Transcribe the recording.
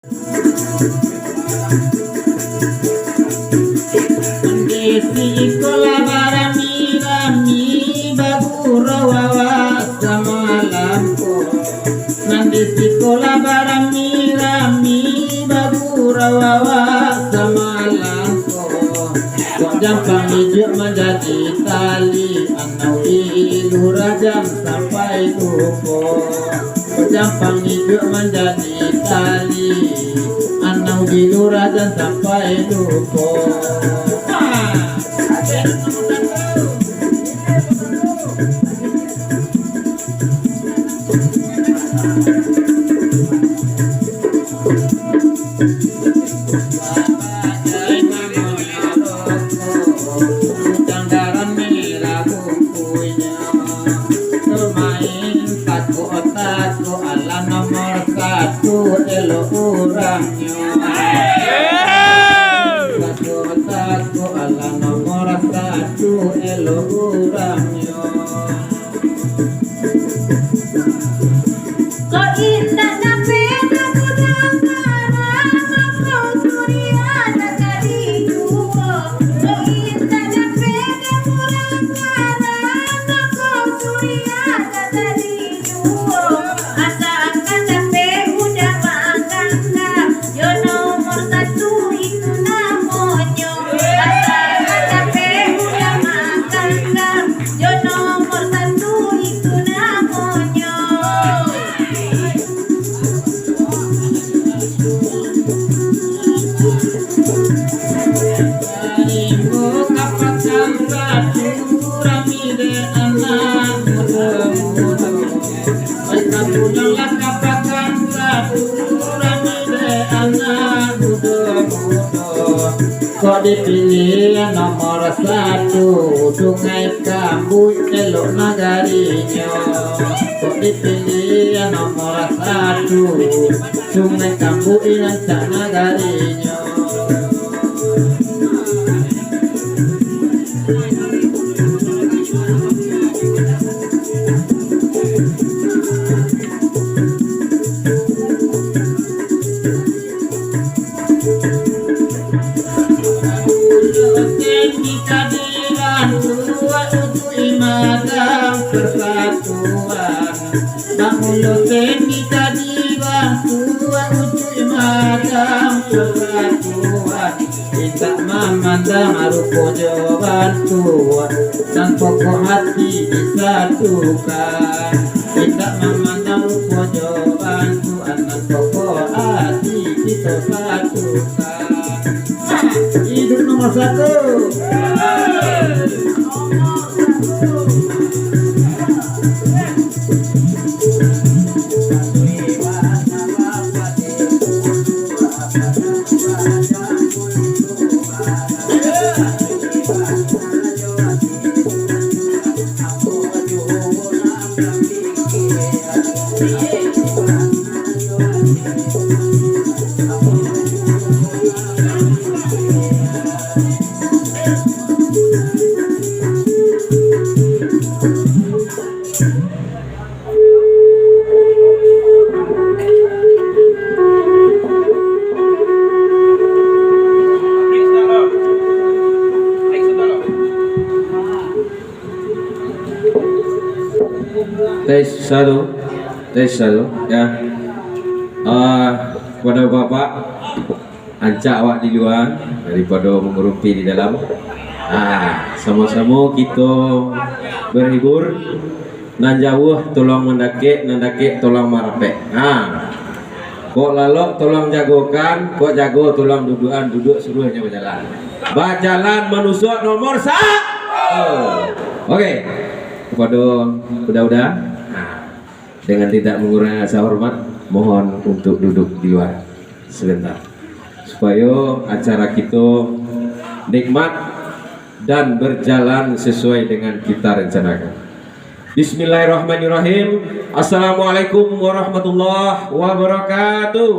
Desi kolabarami rami baburawawa samalampo. Nandesi kolabarami rami baburawawa samalampo. Jampang hidup menjadi tali, anak ilu rajam sampai lupo. Jampang hidup menjadi tali, anak ilu rajam sampai lupo. Elo orangnya satu ala nomor satu elo orangnya. Kok indah napena kudang karang kau surya dari dua. Kok indah napena kudang karang kau surya dari dua. Asalkan dapat udah bangga, yo nomor satu itu namanya. Asalkan dapat udah bangga, yo nomor satu itu namanya. Ibu kapatan satu rami de anak muda-muda. Mereka pulanglah kapatan satu rami de anak muda-muda. Kok dipilih nomor satu Sungai Kambuj elok nagarinya. Kok dipilih nomor satu Sungai Kambuj rancak nagarinya. Memandang rupa jawaban tua dan pokok hati disatukan. Kita memandang rupa jawaban tua dan pokok hati kita satukan. Hidup nomor satu. Tes satu ya. Kepada bapak ancak awak di luar daripada mengerupi di dalam. Sama-sama kita berhibur. Nan jauh tolong mendaki, nandaki tolong marapek. Kok lalok tolong jagokan, kok jago tolong dudukan, duduk seluruhnya berjalan. Berjalan menusuk nomor satu. Oke. Kepada udah dengan tidak mengurangi rasa hormat, mohon untuk duduk di luar sebentar supaya acara kita nikmat dan berjalan sesuai dengan kita rencanakan. Bismillahirrahmanirrahim. Assalamualaikum warahmatullahi wabarakatuh.